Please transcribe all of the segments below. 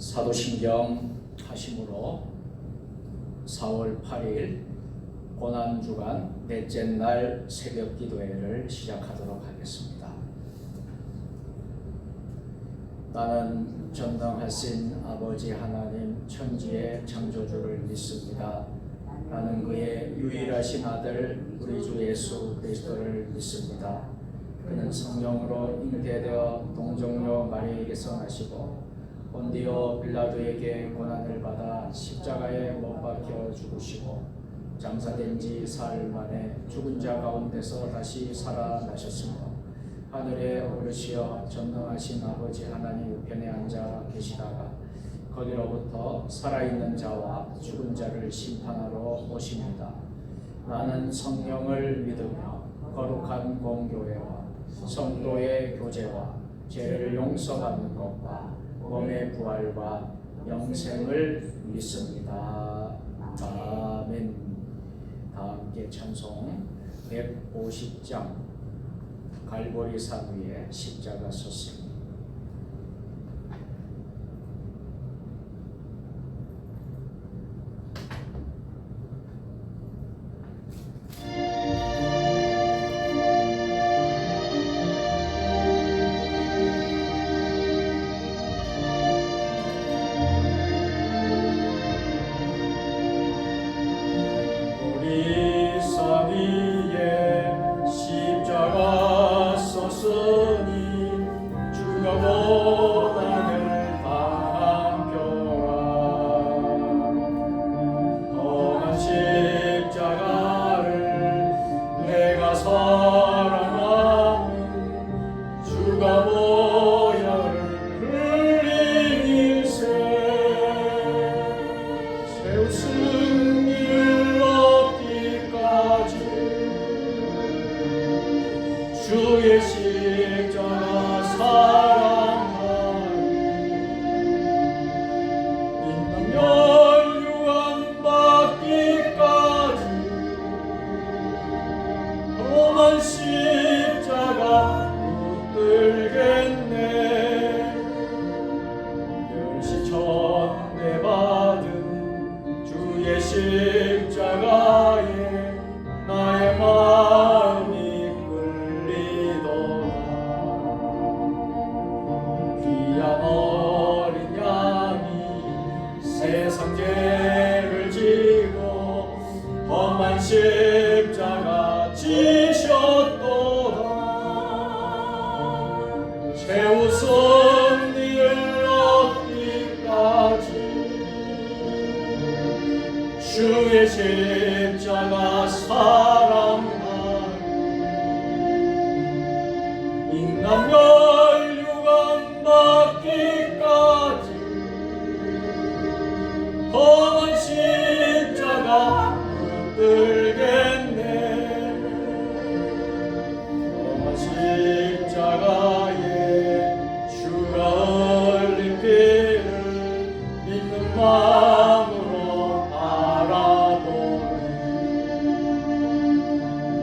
사도신경 하심으로 4월 8일 고난주간 넷째 날 새벽 기도회를 시작하도록 하겠습니다. 나는 전능하신 아버지 하나님 천지의 창조주를 믿습니다. 나는 그의 유일하신 아들 우리 주 예수 그리스도를 믿습니다. 그는 성령으로 잉태되어 동정녀 마리아에게서 나시고 본디오 빌라도에게 고난을 받아 십자가에 못 박혀 죽으시고 장사된 지 사흘 만에 죽은 자 가운데서 다시 살아나셨으며 하늘에 오르시어 전능하신 아버지 하나님 우편에 앉아 계시다가 거기로부터 살아있는 자와 죽은 자를 심판하러 오십니다. 나는 성령을 믿으며 거룩한 공교회와 성도의 교제와 죄를 용서받는 것과 몸의 부활과 영생을 믿습니다. 아멘. 다 함께 찬송 150장 갈보리산 위에 십자가 섰습니다. 주의 십자가 사랑하니 인간 멸류관 받기까지 험한 십자가 붙들겠네. 멸시천대 받은 주의 십자가에 나의 마음이 어린 양이 세상 죄를 지고 험한 십자가 지셨도다. 채우선 이를 얻기까지 주의 십자가 사랑하니 인간 멸류관 받기까지 험한 십자가 붙들겠네. 험한 십자가에 주가 흘린 피를 믿는 마음으로 바라보니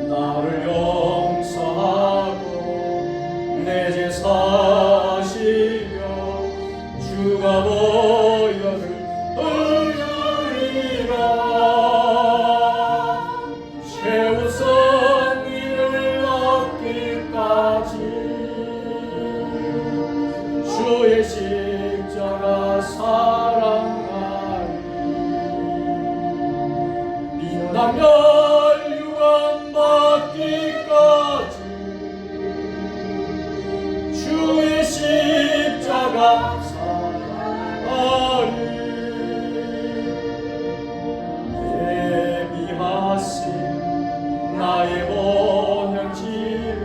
나를 용서하고 내 죄 사시며 주가 보혈을 흘리리라. 채우선 이를 얻기까지 주의 십자가 사랑하니 빛나 멸류관 받기까지 주의 십자가 사랑하니 예비하신 나의 본향집에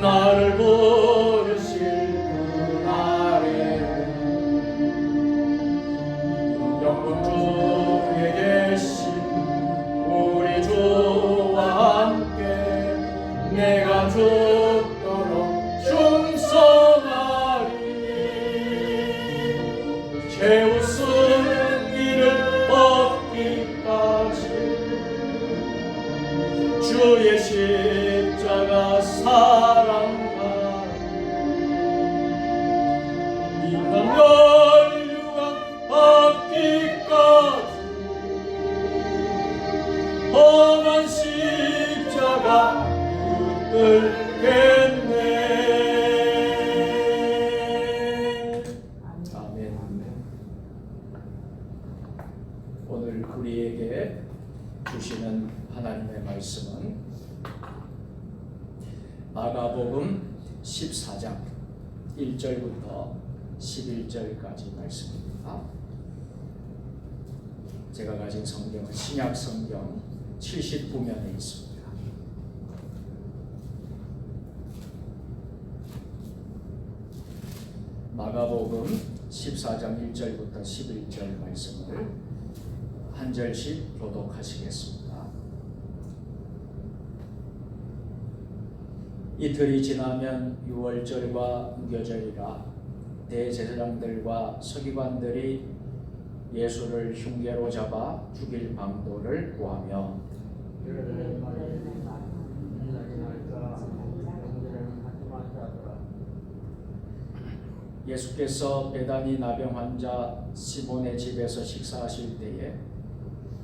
나를 부르실 그날에 영광 중에 계신 우리 주와 함께 내가 죽도록 충성하리. 채우선 이를 얻기까지 주의 십자가 사랑하니 인간 멸류 끌겠네. 아멘. 오늘 우리에게 주시는 하나님의 말씀은 마가복음 14장 1절부터 11절까지 말씀입니다. 제가 가진 성경은 신약 성경 79면에 있습니다. 마가복음 14장 1절부터 11절 말씀을 한 절씩 교독하시겠습니다. 이틀이 지나면 유월절과 무교절이라 대제사장들과 서기관들이 예수를 흉계로 잡아 죽일 방도를 구하며 예수께서 베다니 나병 환자 시몬의 집에서 식사하실 때에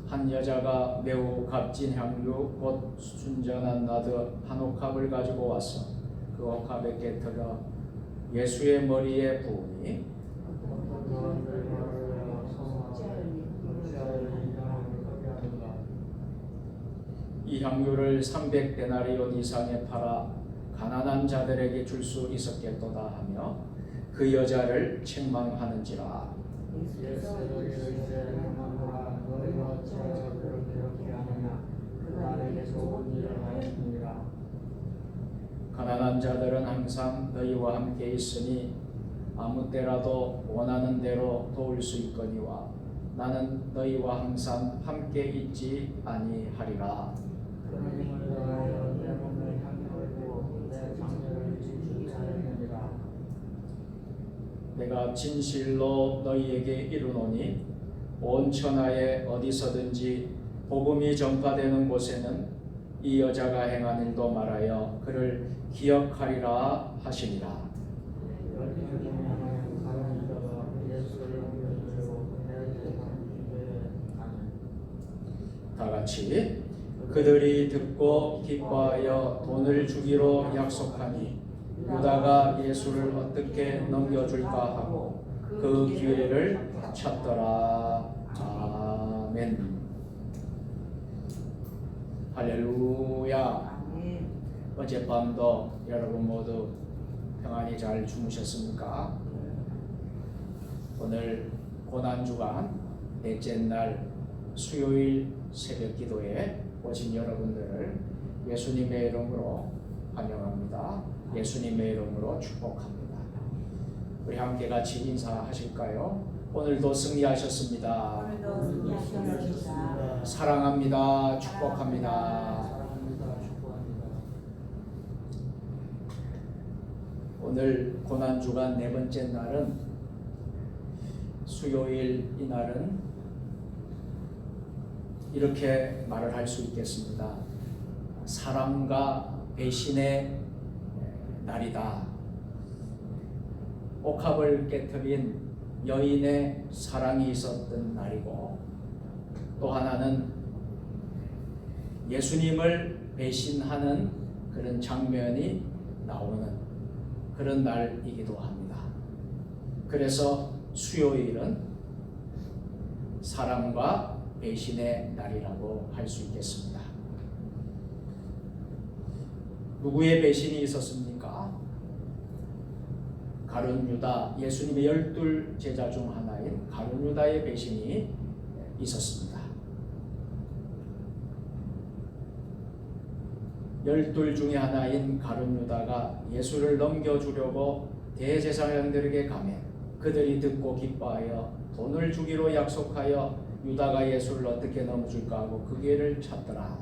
한 여자가 매우 값진 향유 곧 순전한 나드 한 옥합을 가지고 와서 그 옥합에 깨뜨려 예수의 머리에 부으니 이 향유를 300데나리온 이상에 팔아 가난한 자들에게 줄 수 있었겠도다 하며 그 여자를 책망하는지라. 가난한 자들은 항상 너희와 함께 있으니 아무 때라도 원하는 대로 도울 수 있거니와 나는 너희와 항상 함께 있지 아니하리라. 내가 진실로 너희에게 이르노니 온 천하에 어디서든지 복음이 전파되는 곳에는 이 여자가 행한 일도 말하여 그를 기억하리라 하시니라. 다 같이 그들이 듣고 기뻐하여 돈을 주기로 약속하니 유다가 예수를 어떻게 넘겨줄까 하고 그 기회를 찾더라. 아멘. 할렐루야. 어젯밤도 여러분 모두 평안히 잘 주무셨습니까? 오늘 고난주간 넷째 날 수요일 새벽 기도에 오신 여러분들을 예수님의 이름으로 환영합니다. 예수님의 이름으로 축복합니다. 우리 함께 같이 인사하실까요? 오늘도 승리하셨습니다. 사랑합니다. 축복합니다. 오늘 고난주간 네 번째 날은 수요일 이날은 이렇게 말을 할 수 있겠습니다. 사랑과 배신의 날이다. 옥합을 깨트린 여인의 사랑이 있었던 날이고 또 하나는 예수님을 배신하는 그런 장면이 나오는 그런 날이기도 합니다. 그래서 수요일은 사랑과 배신의 날이라고 할 수 있겠습니다. 누구의 배신이 있었습니까? 가룟 유다, 예수님의 12 제자 중 하나인 가룟 유다의 배신이 있었습니다. 12 중에 하나인 가룟 유다가 예수를 넘겨주려고 대제사장들에게 가매 그들이 듣고 기뻐하여 돈을 주기로 약속하여 유다가 예수를 어떻게 넘어줄까 하고 그 기회를 찾더라.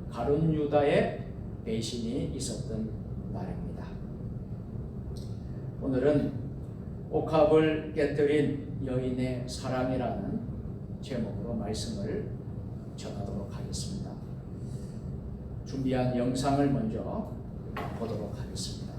가룟 유다의 배신이 있었던 날입니다. 오늘은 옥합을 깨뜨린 여인의 사랑이라는 제목으로 말씀을 전하도록 하겠습니다. 준비한 영상을 먼저 보도록 하겠습니다.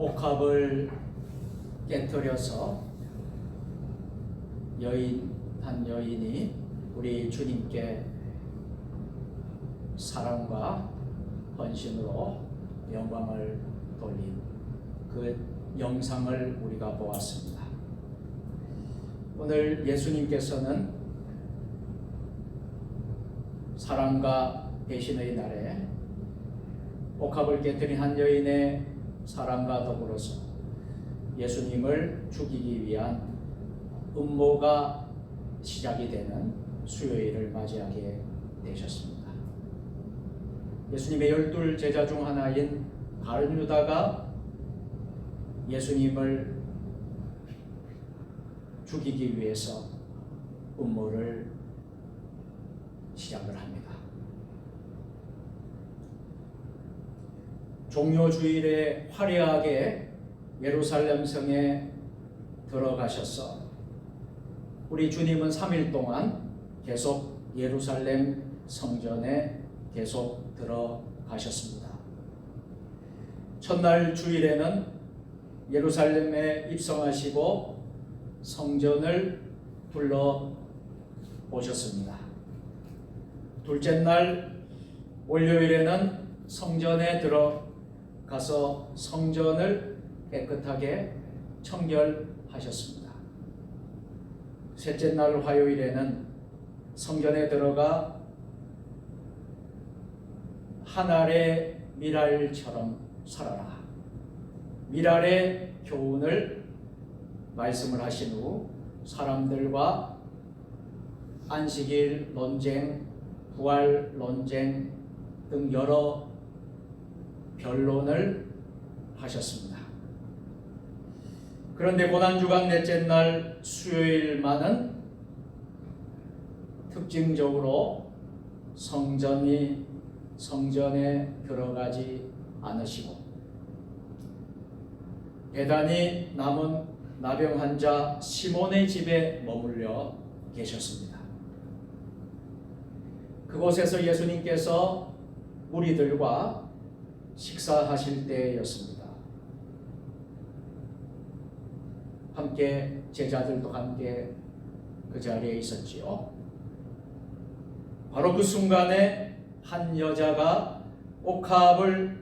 옥합을 깨뜨려서 한 여인이 우리 주님께 사랑과 헌신으로 영광을 돌린 그 영상을 우리가 보았습니다. 오늘 예수님께서는 사랑과 배신의 날에 옥합을 깨뜨린 한 여인의 사랑과 더불어서 예수님을 죽이기 위한 음모가 시작이 되는 수요일을 맞이하게 되셨습니다. 예수님의 12 제자 중 하나인 가룟 유다가 예수님을 죽이기 위해서 음모를 시작을 합니다. 종료주일에 화려하게 예루살렘 성에 들어가셔서 우리 주님은 3일 동안 계속 예루살렘 성전에 계속 들어가셨습니다. 첫날 주일에는 예루살렘에 입성하시고 성전을 둘러보셨습니다. 둘째 날 월요일에는 성전에 들어가서 성전을 깨끗하게 청결하셨습니다. 셋째 날 화요일에는 성전에 들어가 한 알의 밀알처럼 살아라, 밀알의 교훈을 말씀을 하신 후 사람들과 안식일 논쟁, 부활 논쟁 등 여러 변론을 하셨습니다. 그런데 고난주간 넷째 날 수요일만은 특징적으로 성전에 들어가지 않으시고 배단이 남은 나병 환자 시몬의 집에 머물러 계셨습니다. 그곳에서 예수님께서 무리들과 식사하실 때였습니다. 함께 제자들도 함께 그 자리에 있었지요. 바로 그 순간에 한 여자가 옥합을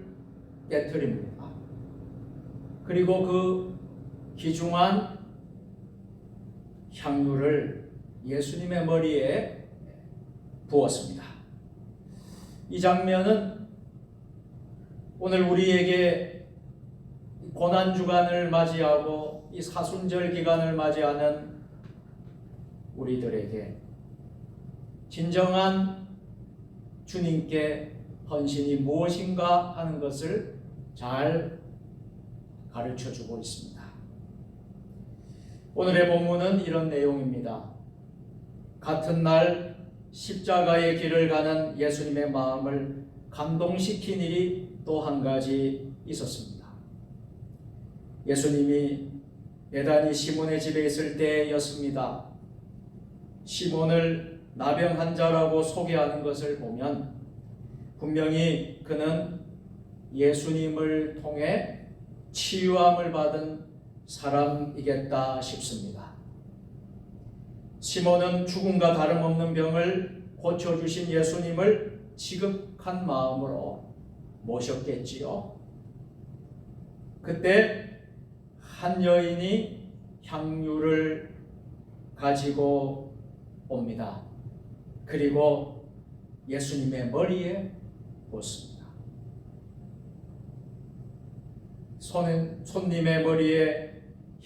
깨뜨립니다. 그리고 그 귀중한 향유를 예수님의 머리에 부었습니다. 이 장면은 오늘 우리에게 고난주간을 맞이하고 이 사순절 기간을 맞이하는 우리들에게 진정한 주님께 헌신이 무엇인가 하는 것을 잘 가르쳐주고 있습니다. 오늘의 본문은 이런 내용입니다. 같은 날 십자가의 길을 가는 예수님의 마음을 감동시킨 일이 또 한 가지 있었습니다. 예수님이 베다니 시몬의 집에 있을 때였습니다. 시몬을 나병 환자라고 소개하는 것을 보면 분명히 그는 예수님을 통해 치유함을 받은 사람이겠다 싶습니다. 시몬은 죽음과 다름없는 병을 고쳐주신 예수님을 지극한 마음으로 모셨겠지요. 그때 한 여인이 향유를 가지고 옵니다. 그리고 예수님의 머리에 붓습니다. 손님의 머리에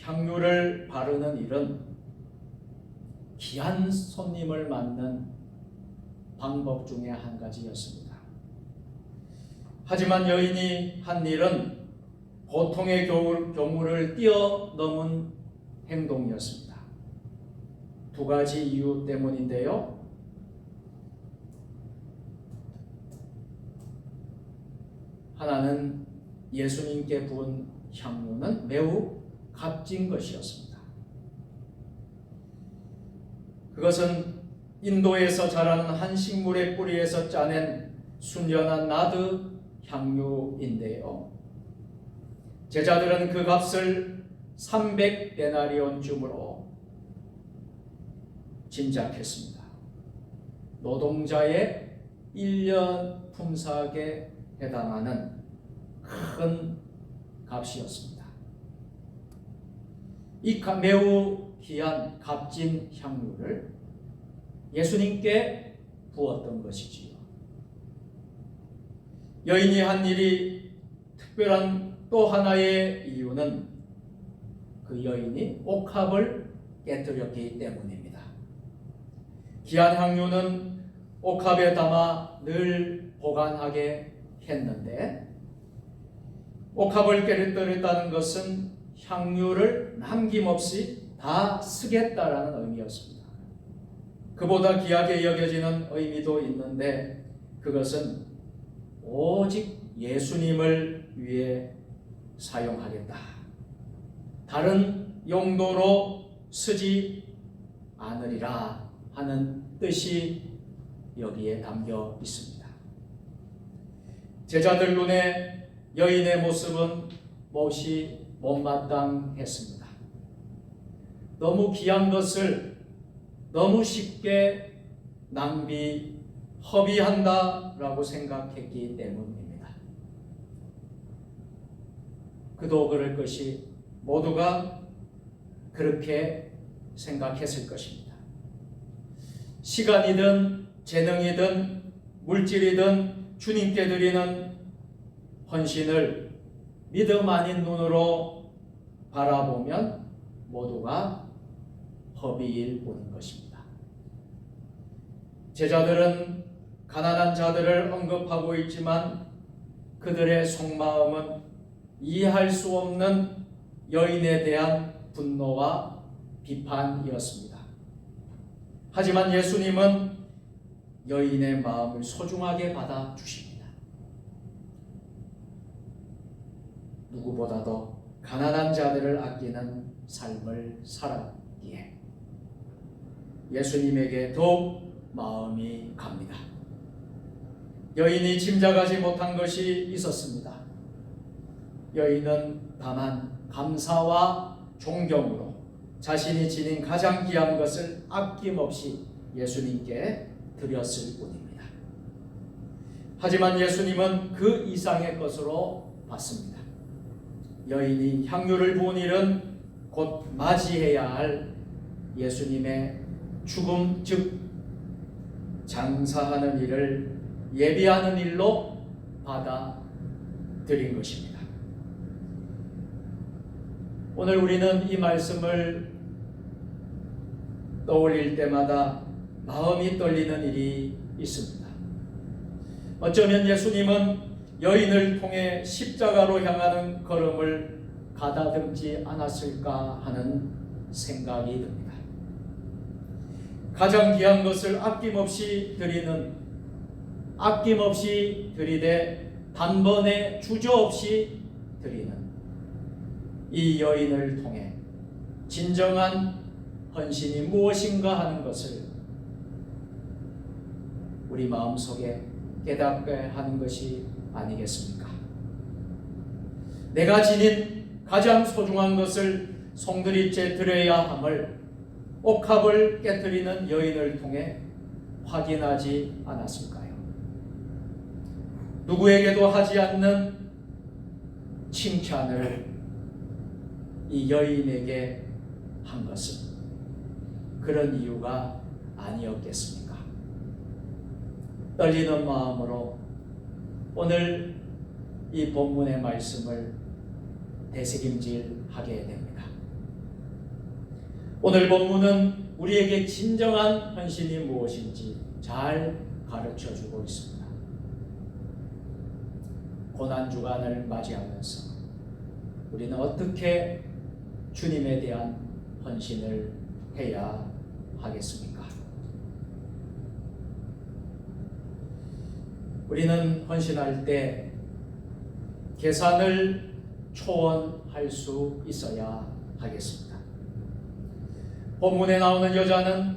향유를 바르는 일은 귀한 손님을 맞는 방법 중에 한 가지였습니다. 하지만 여인이 한 일은 보통의 교물을 뛰어넘은 행동이었습니다. 두 가지 이유 때문인데요. 하나는 예수님께 부은 향유는 매우 값진 것이었습니다. 그것은 인도에서 자라는 한 식물의 뿌리에서 짜낸 순연한 나드 향유인데요. 제자들은 그 값을 300데나리온쯤으로 짐작했습니다. 노동자의 1년 품삯에 해당하는 큰 값이었습니다. 이 매우 귀한 값진 향유를 예수님께 부었던 것이지요. 여인이 한 일이 특별한 또 하나의 이유는 그 여인이 옥합을 깨뜨렸기 때문입니다. 귀한 향유는 옥합에 담아 늘 보관하게 했는데, 옥합을 깨뜨렸다는 것은 향유를 남김없이 다 쓰겠다라는 의미였습니다. 그보다 귀하게 여겨지는 의미도 있는데, 그것은 오직 예수님을 위해 사용하겠다, 다른 용도로 쓰지 않으리라 하는 뜻이 여기에 담겨 있습니다. 제자들 눈에 여인의 모습은 몹시 못마땅했습니다. 너무 귀한 것을 너무 쉽게 허비한다라고 생각했기 때문입니다. 그도 그럴 것이 모두가 그렇게 생각했을 것입니다. 시간이든 재능이든 물질이든 주님께 드리는 헌신을 믿음 아닌 눈으로 바라보면 모두가 허비일 뿐인 것입니다. 제자들은 가난한 자들을 언급하고 있지만 그들의 속마음은 이해할 수 없는 여인에 대한 분노와 비판이었습니다. 하지만 예수님은 여인의 마음을 소중하게 받아주십니다. 누구보다도 가난한 자들을 아끼는 삶을 살았기에 예수님에게 더욱 마음이 갑니다. 여인이 짐작하지 못한 것이 있었습니다. 여인은 다만 감사와 존경으로 자신이 지닌 가장 귀한 것을 아낌없이 예수님께 드렸을 뿐입니다. 하지만 예수님은 그 이상의 것으로 봤습니다. 여인이 향유를 부은 일은 곧 맞이해야 할 예수님의 죽음, 즉 장사하는 일을 예비하는 일로 받아들인 것입니다. 오늘 우리는 이 말씀을 떠올릴 때마다 마음이 떨리는 일이 있습니다. 어쩌면 예수님은 여인을 통해 십자가로 향하는 걸음을 가다듬지 않았을까 하는 생각이 듭니다. 가장 귀한 것을 아낌없이 드리되 단번에 주저없이 드리는 이 여인을 통해 진정한 헌신이 무엇인가 하는 것을 우리 마음속에 깨닫게 하는 것이 아니겠습니까? 내가 지닌 가장 소중한 것을 송두리째 드려야 함을 옥합을 깨뜨리는 여인을 통해 확인하지 않았을까요? 누구에게도 하지 않는 칭찬을 이 여인에게 한 것은 그런 이유가 아니었겠습니까? 떨리는 마음으로 오늘 이 본문의 말씀을 되새김질하게 됩니다. 오늘 본문은 우리에게 진정한 헌신이 무엇인지 잘 가르쳐주고 있습니다. 고난주간을 맞이하면서 우리는 어떻게 주님에 대한 헌신을 해야 하겠습니까? 우리는 헌신할 때 계산을 초월할 수 있어야 하겠습니다. 본문에 나오는 여자는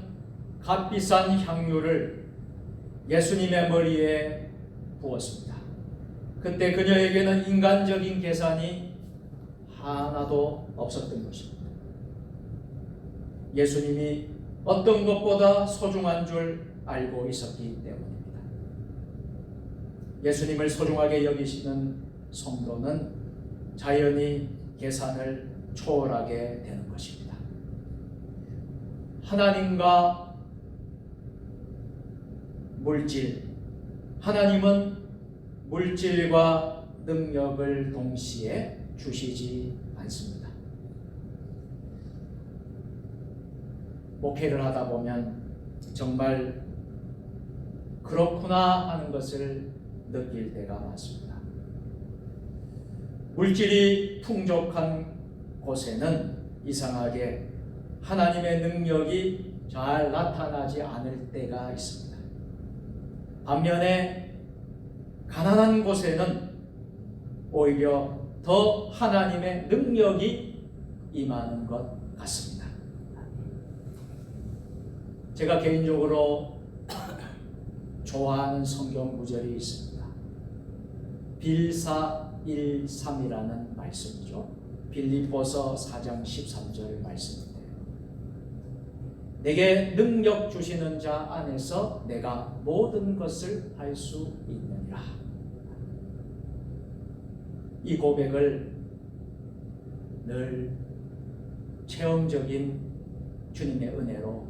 값비싼 향유를 예수님의 머리에 부었습니다. 그때 그녀에게는 인간적인 계산이 하나도 없었던 것입니다. 예수님이 어떤 것보다 소중한 줄 알고 있었기 때문입니다. 예수님을 소중하게 여기시는 성도는 자연히 계산을 초월하게 되는 것입니다. 하나님과 물질, 하나님은 물질과 능력을 동시에 주시지 않습니다. 목회를 하다 보면 정말 그렇구나 하는 것을 느낄 때가 많습니다. 물질이 풍족한 곳에는 이상하게 하나님의 능력이 잘 나타나지 않을 때가 있습니다. 반면에 가난한 곳에는 오히려 더 하나님의 능력이 임하는 것 같습니다. 제가 개인적으로 좋아하는 성경 구절이 있습니다. 빌사 1:3이라는 말씀이죠. 빌립보서 4장 13절 말씀인데요. 내게 능력 주시는 자 안에서 내가 모든 것을 할 수 있느니라. 이 고백을 늘 체험적인 주님의 은혜로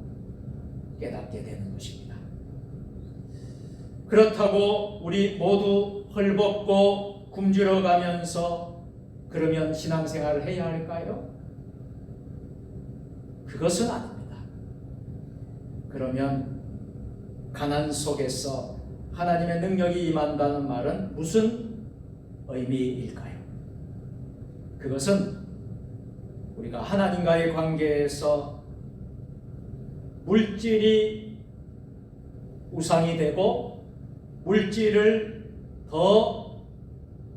깨닫게 되는 것입니다. 그렇다고 우리 모두 헐벗고 굶주려 가면서 그러면 신앙생활을 해야 할까요? 그것은 아닙니다. 그러면 가난 속에서 하나님의 능력이 임한다는 말은 무슨 의미일까요? 그것은 우리가 하나님과의 관계에서 물질이 우상이 되고 물질을 더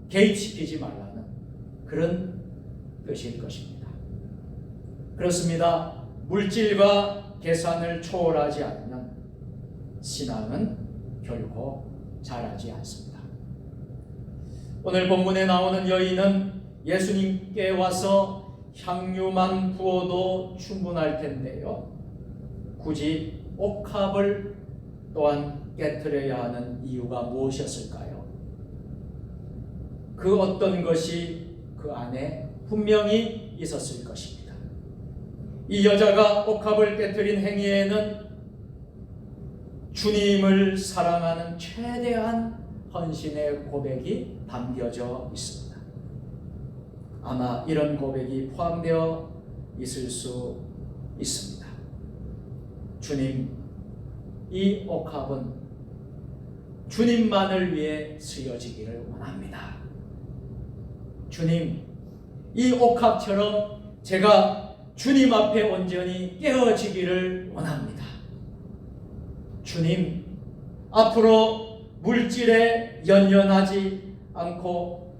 개입시키지 말라는 그런 뜻일 것입니다. 그렇습니다. 물질과 계산을 초월하지 않으면 신앙은 결코 자라지 않습니다. 오늘 본문에 나오는 여인은 예수님께 와서 향유만 부어도 충분할 텐데요. 굳이 옥합을 또한 깨트려야 하는 이유가 무엇이었을까요? 그 어떤 것이 그 안에 분명히 있었을 것입니다. 이 여자가 옥합을 깨트린 행위에는 주님을 사랑하는 최대한 헌신의 고백이 담겨져 있습니다. 아마 이런 고백이 포함되어 있을 수 있습니다. 주님, 이 옥합은 주님만을 위해 쓰여지기를 원합니다. 주님, 이 옥합처럼 제가 주님 앞에 온전히 깨어지기를 원합니다. 주님, 앞으로 물질에 연연하지 않고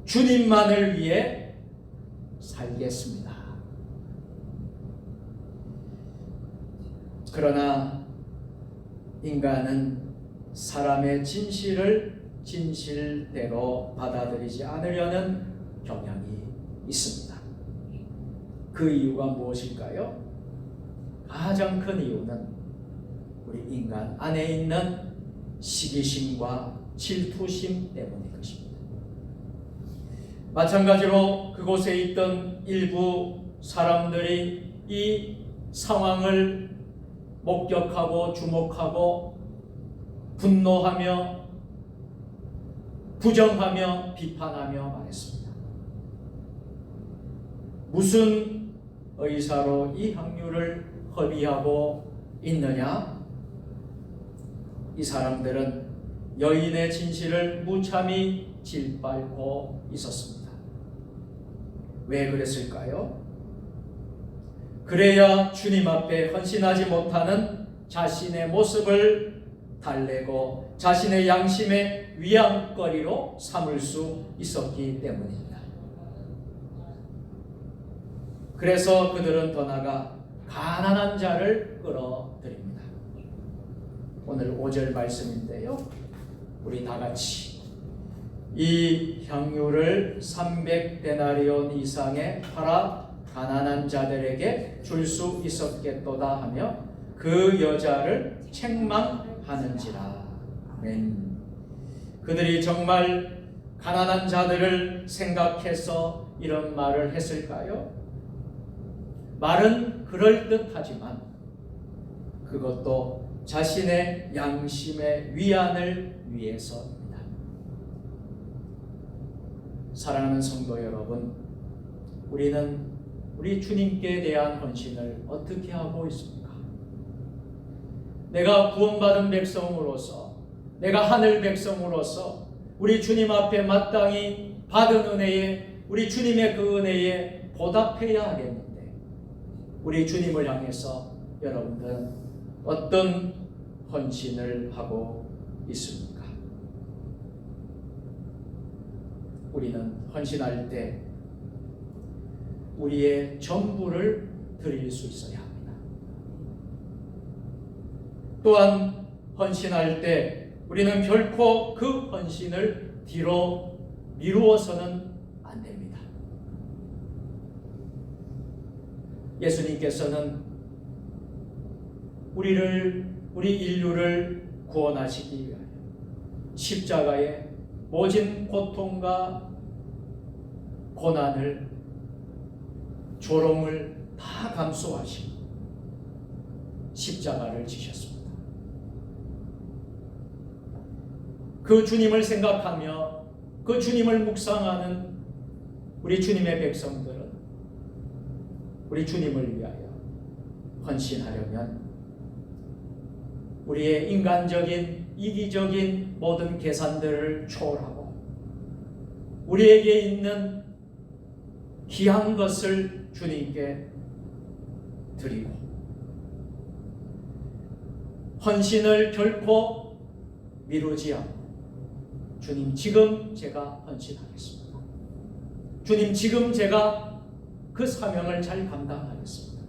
주님만을 위해 살겠습니다. 그러나 인간은 사람의 진실을 진실대로 받아들이지 않으려는 경향이 있습니다. 그 이유가 무엇일까요? 가장 큰 이유는 우리 인간 안에 있는 시기심과 질투심 때문일 것입니다. 마찬가지로 그곳에 있던 일부 사람들이 이 상황을 목격하고 주목하고 분노하며 부정하며 비판하며 말했습니다. 무슨 의사로 이 향유를 허비하고 있느냐? 이 사람들은 여인의 진실을 무참히 짓밟고 있었습니다. 왜 그랬을까요? 그래야 주님 앞에 헌신하지 못하는 자신의 모습을 달래고 자신의 양심의 위안거리로 삼을 수 있었기 때문입니다. 그래서 그들은 더 나아가 가난한 자를 끌어들입니다. 오늘 5절 말씀인데요. 우리 다 같이 이 향유를 300데나리온 이상에 팔아 가난한 자들에게 줄 수 있었겠도다 하며 그 여자를 책망하는지라. 아멘. 그들이 정말 가난한 자들을 생각해서 이런 말을 했을까요? 말은 그럴듯하지만 그것도 자신의 양심의 위안을 위해서입니다. 사랑하는 성도 여러분, 우리는 우리 주님께 대한 헌신을 어떻게 하고 있습니까? 내가 구원받은 백성으로서, 내가 하늘 백성으로서 우리 주님 앞에 마땅히 받은 은혜에, 우리 주님의 그 은혜에 보답해야 하겠는데, 우리 주님을 향해서 여러분들은 어떤 헌신을 하고 있습니까? 우리는 헌신할 때 우리의 전부를 드릴 수 있어야 합니다. 또한 헌신할 때 우리는 결코 그 헌신을 뒤로 미루어서는 안 됩니다. 예수님께서는 우리 인류를 구원하시기 위하여 십자가의 모진 고통과 고난을, 조롱을 다 감수하시고 십자가를 지셨습니다. 그 주님을 생각하며 그 주님을 묵상하는 우리 주님의 백성들은 우리 주님을 위하여 헌신하려면 우리의 인간적인 이기적인 모든 계산들을 초월하고 우리에게 있는 귀한 것을 주님께 드리고 헌신을 결코 미루지 않고 주님, 지금 제가 헌신하겠습니다. 주님, 지금 제가 그 사명을 잘 감당하겠습니다.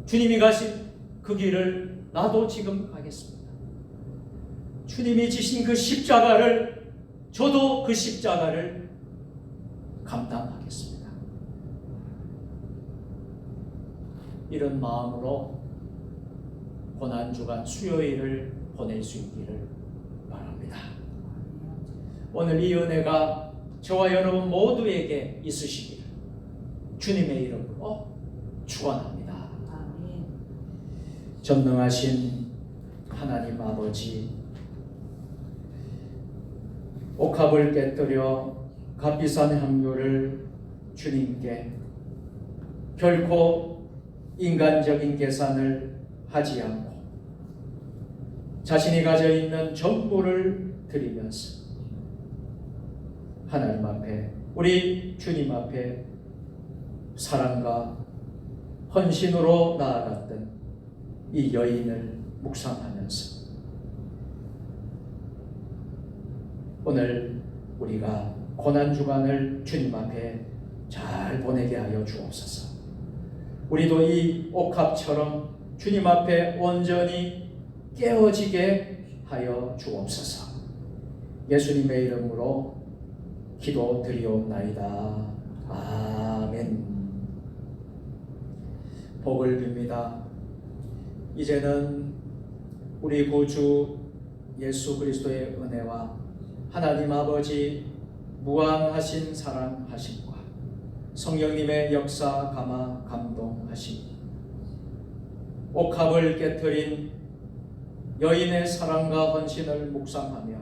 주님이 가신 그 길을 나도 지금 가겠습니다. 주님이 지신 그 십자가를, 저도 그 십자가를 감당하겠습니다. 이런 마음으로 고난주간 수요일을 보낼 수 있기를 바랍니다. 오늘 이 은혜가 저와 여러분 모두에게 있으시기를 주님의 이름으로 축원합니다. 아멘. 전능하신 하나님 아버지, 옥합을 깨뜨려 값비싼 향료를 주님께 결코 인간적인 계산을 하지 않고 자신이 가져 있는 전부를 드리면서 하나님 앞에, 우리 주님 앞에 사랑과 헌신으로 나아갔던 이 여인을 묵상하면서 오늘 우리가 고난주간을 주님 앞에 잘 보내게 하여 주옵소서. 우리도 이 옥합처럼 주님 앞에 온전히 깨어지게 하여 주옵소서. 예수님의 이름으로 기도드리옵나이다. 아멘. 복을 빕니다. 이제는 우리 구주 예수 그리스도의 은혜와 하나님 아버지 무한하신 사랑하심과 성령님의 역사 감화 감동하심, 옥합을 깨트린 여인의 사랑과 헌신을 묵상하며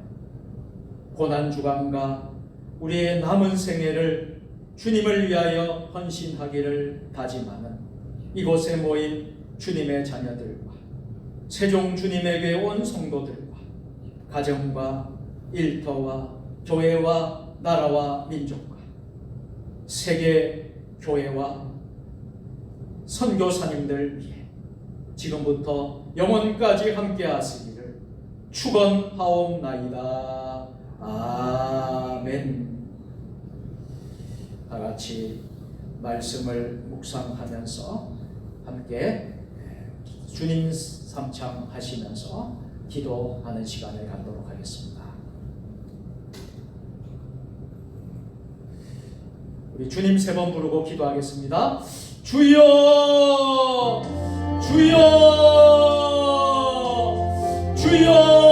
고난주간과 우리의 남은 생애를 주님을 위하여 헌신하기를 다짐하는 이곳에 모인 주님의 자녀들과 세종 주님의 교회 온 성도들과 가정과 일터와 교회와 나라와 민족과 세계 교회와 선교사님들 위해 지금부터 영원까지 함께 하시기를 축원하옵나이다. 아멘. 다 같이 말씀을 묵상하면서 함께 주님 삼창 하시면서 기도하는 시간을 갖도록 하겠습니다. 우리 주님 세 번 부르고 기도하겠습니다. 주여, 주여, 주여.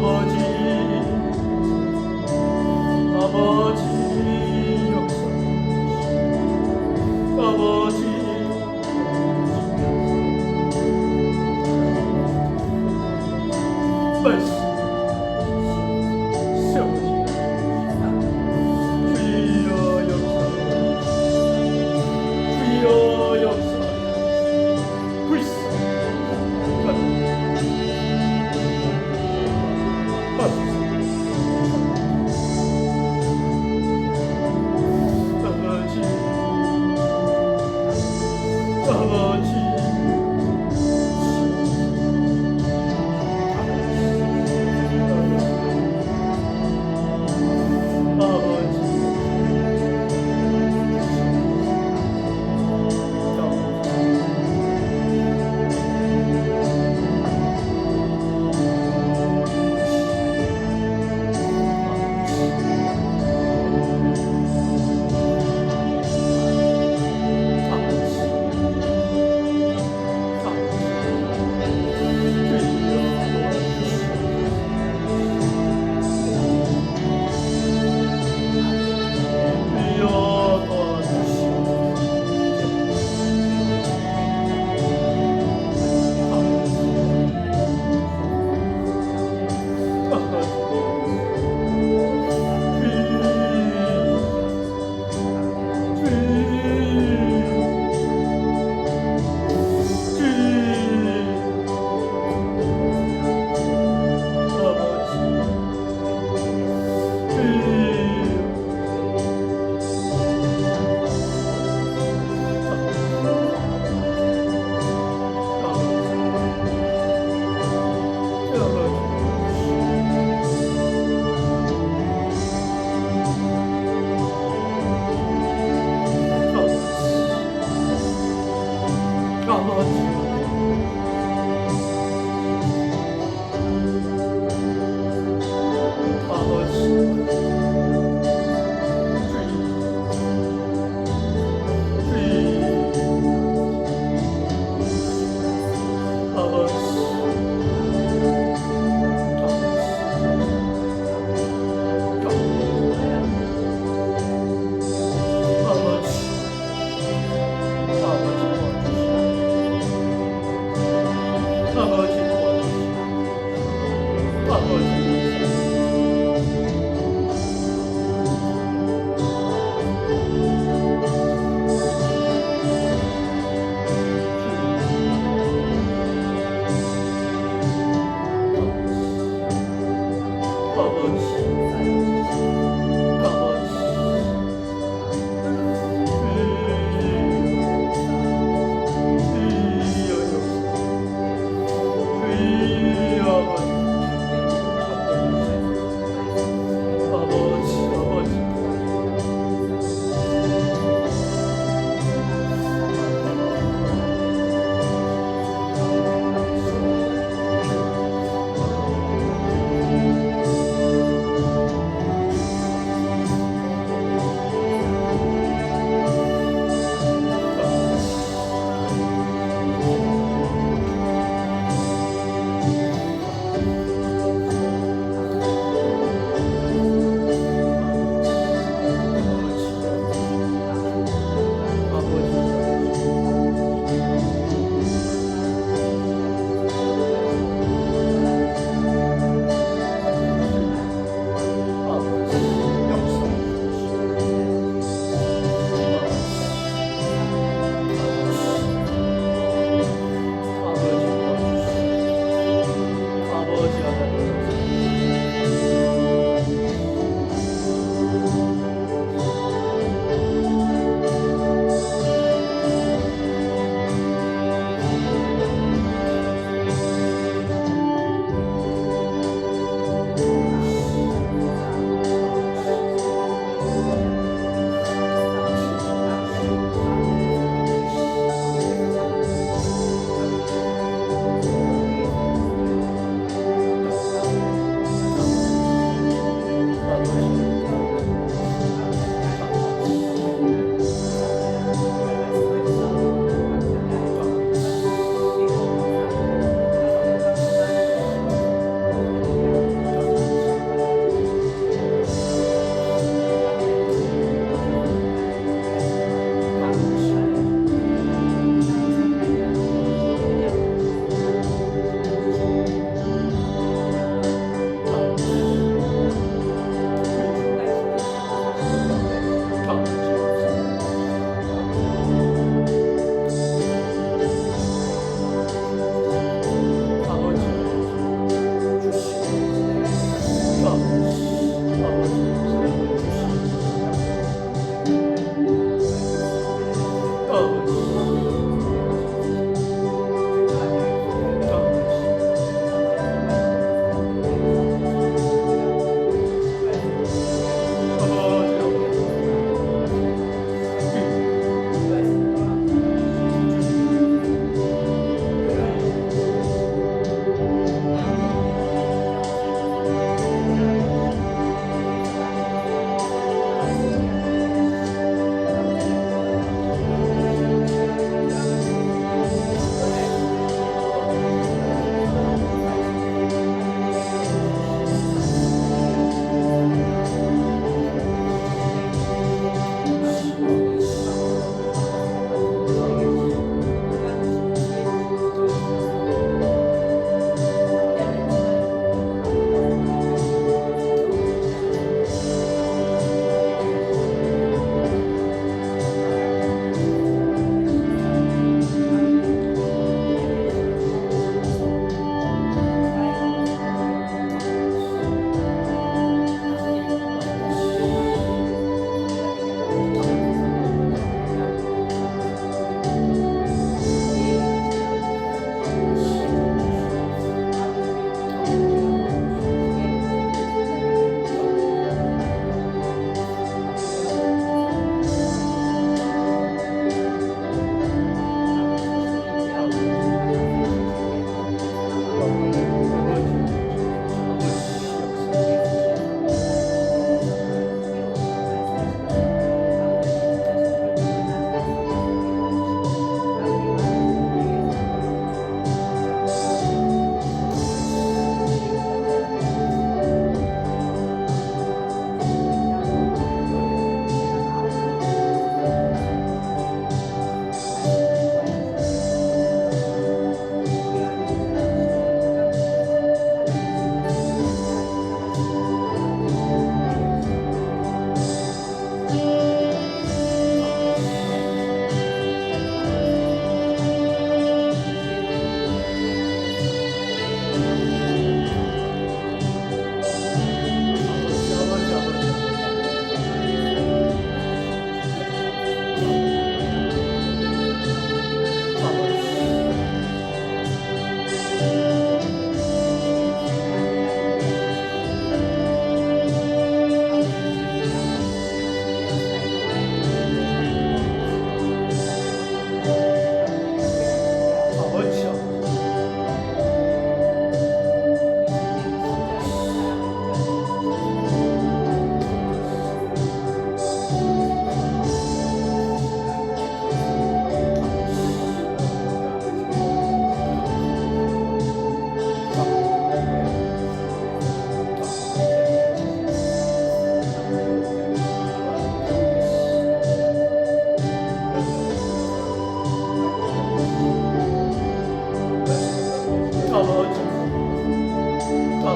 아버지 아버지 역사 아버지 말씀 세우시 주여 역사 주여 역사 불사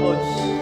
아버지